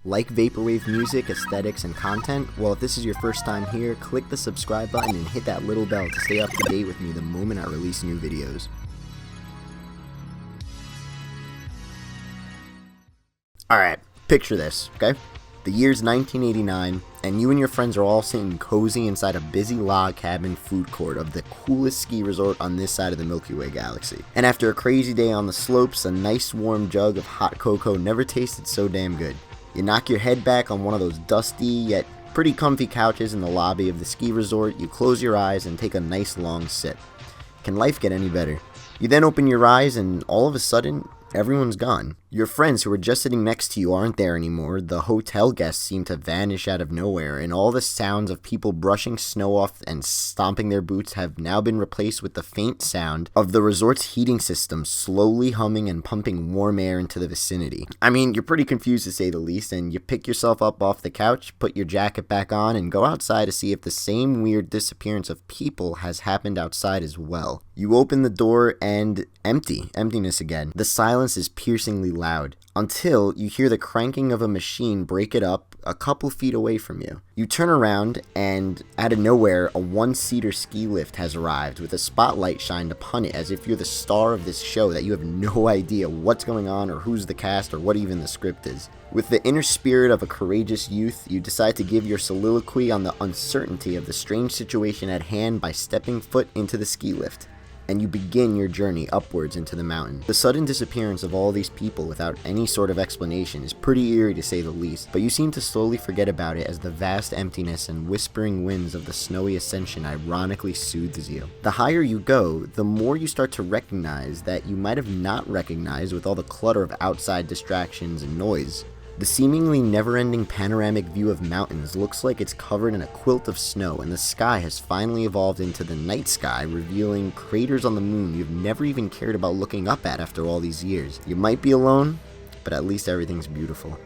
Like Vaporwave music, aesthetics, and content? Well, if this is your first time here, click the subscribe button and hit that little bell to stay up to date with me the moment I release new videos. Alright, picture this, okay? The year's 1989, and you and your friends are all sitting cozy inside a busy log cabin food court of the coolest ski resort on this side of the Milky Way galaxy. And after a crazy day on the slopes, a nice warm jug of hot cocoa never tasted so damn good. You knock your head back on one of those dusty yet pretty comfy couches in the lobby of the ski resort, you close your eyes and take a nice long sip. Can life get any better? You then open your eyes and all of a sudden, everyone's gone. Your friends who were just sitting next to you aren't there anymore, the hotel guests seem to vanish out of nowhere, and all the sounds of people brushing snow off and stomping their boots have now been replaced with the faint sound of the resort's heating system slowly humming and pumping warm air into the vicinity. I mean, you're pretty confused to say the least, and you pick yourself up off the couch, put your jacket back on, and go outside to see if the same weird disappearance of people has happened outside as well. You open the door and emptiness again. The silence is piercingly loud, until you hear the cranking of a machine break it up a couple feet away from you. You turn around and, out of nowhere, a one-seater ski lift has arrived with a spotlight shined upon it as if you're the star of this show that you have no idea what's going on or who's the cast or what even the script is. With the inner spirit of a courageous youth, you decide to give your soliloquy on the uncertainty of the strange situation at hand by stepping foot into the ski lift. And you begin your journey upwards into the mountain. The sudden disappearance of all these people without any sort of explanation is pretty eerie to say the least, but you seem to slowly forget about it as the vast emptiness and whispering winds of the snowy ascension ironically soothes you. The higher you go, the more you start to recognize that you might have not recognized with all the clutter of outside distractions and noise. The seemingly never-ending panoramic view of mountains looks like it's covered in a quilt of snow, and the sky has finally evolved into the night sky, revealing craters on the moon you've never even cared about looking up at after all these years. You might be alone, but at least everything's beautiful.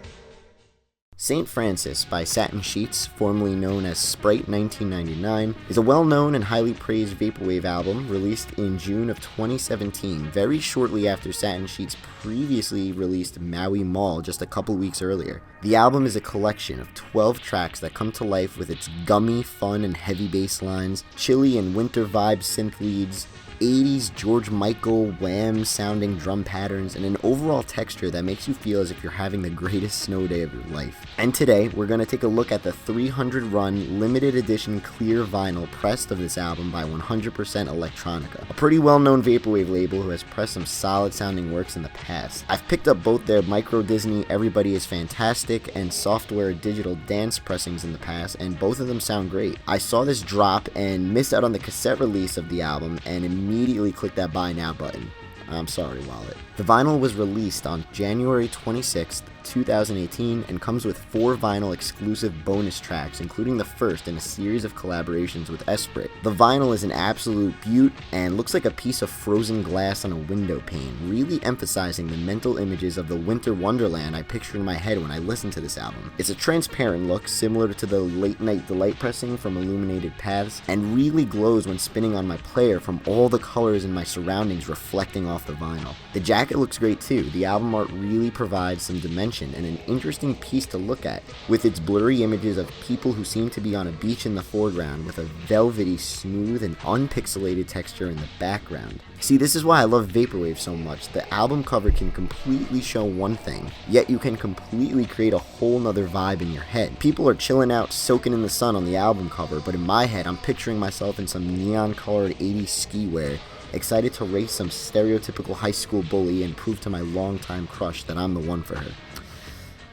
St. Francis by Satin Sheets, formerly known as Sprite 1999, is a well-known and highly praised Vaporwave album released in June of 2017, very shortly after Satin Sheets previously released Maui Mall just a couple weeks earlier. The album is a collection of 12 tracks that come to life with its gummy, fun, and heavy bass lines, chilly and winter vibe synth leads, 80s George Michael Wham sounding drum patterns, and an overall texture that makes you feel as if you're having the greatest snow day of your life. And today, we're going to take a look at the 300 run limited edition clear vinyl pressed of this album by 100% Electronica, a pretty well-known Vaporwave label who has pressed some solid sounding works in the past. I've picked up both their Micro Disney Everybody is Fantastic and Software Digital Dance pressings in the past, and both of them sound great. I saw this drop and missed out on the cassette release of the album and immediately clicked that buy now button. I'm sorry, wallet. The vinyl was released on January 26th, 2018, and comes with 4 vinyl exclusive bonus tracks, including the first in a series of collaborations with Esprit. The vinyl is an absolute beaut and looks like a piece of frozen glass on a window pane, really emphasizing the mental images of the winter wonderland I picture in my head when I listen to this album. It's a transparent look, similar to the Late Night Delight pressing from Illuminated Paths, and really glows when spinning on my player from all the colors in my surroundings reflecting off the vinyl. The jacket looks great too. The album art really provides some dimension and an interesting piece to look at, with its blurry images of people who seem to be on a beach in the foreground with a velvety, smooth, and unpixelated texture in the background. See, this is why I love Vaporwave so much. The album cover can completely show one thing, yet you can completely create a whole nother vibe in your head. People are chilling out, soaking in the sun on the album cover, but in my head, I'm picturing myself in some neon-colored 80s ski wear, excited to race some stereotypical high school bully and prove to my longtime crush that I'm the one for her.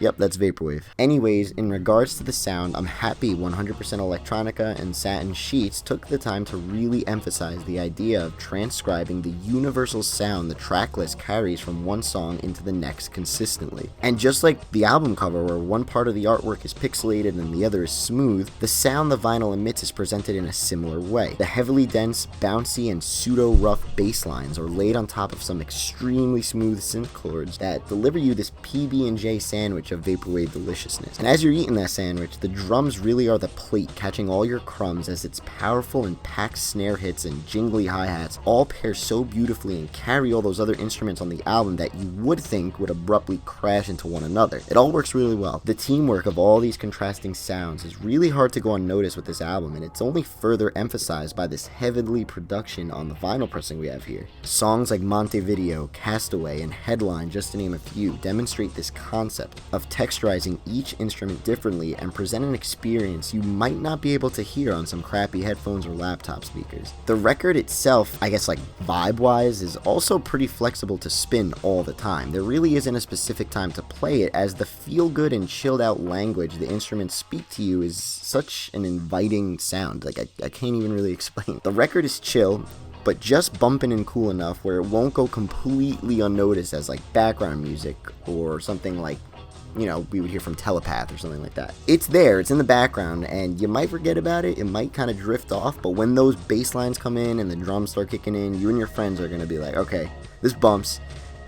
Yep, that's Vaporwave. Anyways, in regards to the sound, I'm happy 100% Electronica and Satin Sheets took the time to really emphasize the idea of transcribing the universal sound the track list carries from one song into the next consistently. And just like the album cover where one part of the artwork is pixelated and the other is smooth, the sound the vinyl emits is presented in a similar way. The heavily dense, bouncy, and pseudo-rough bass lines are laid on top of some extremely smooth synth chords that deliver you this PB&J sandwich of Vaporwave deliciousness. And as you're eating that sandwich, the drums really are the plate catching all your crumbs, as its powerful and packed snare hits and jingly hi-hats all pair so beautifully and carry all those other instruments on the album that you would think would abruptly crash into one another. It all works really well. The teamwork of all these contrasting sounds is really hard to go unnoticed with this album, and it's only further emphasized by this heavily production on the vinyl pressing we have here. Songs like Montevideo, Castaway, and Headline, just to name a few, demonstrate this concept of texturizing each instrument differently and present an experience you might not be able to hear on some crappy headphones or laptop speakers. The record itself, I guess like vibe-wise, is also pretty flexible to spin all the time. There really isn't a specific time to play it, as the feel-good and chilled-out language the instruments speak to you is such an inviting sound. Like, I can't even really explain. The record is chill, but just bumping and cool enough where it won't go completely unnoticed as like background music or something like, you know, we would hear from Telepath or something like that. It's there, it's in the background, and you might forget about it, it might kind of drift off, but when those bass lines come in and the drums start kicking in, you and your friends are going to be like, okay, this bumps.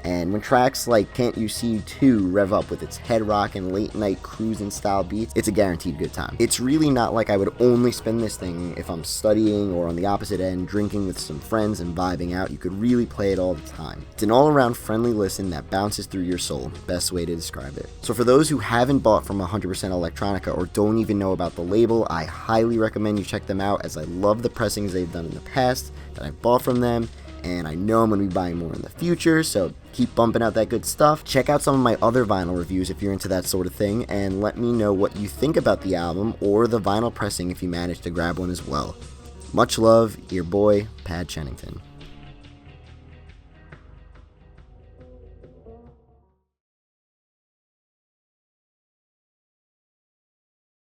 And when tracks like Can't You See 2 rev up with its head rock and late night cruising style beats, it's a guaranteed good time. It's really not like I would only spin this thing if I'm studying or on the opposite end drinking with some friends and vibing out. You could really play it all the time. It's an all around friendly listen that bounces through your soul. Best way to describe it. So for those who haven't bought from 100% Electronica or don't even know about the label, I highly recommend you check them out, as I love the pressings they've done in the past that I've bought from them, and I know I'm going to be buying more in the future, so keep bumping out that good stuff. Check out some of my other vinyl reviews if you're into that sort of thing, and let me know what you think about the album or the vinyl pressing if you manage to grab one as well. Much love, your boy, Pad Chennington.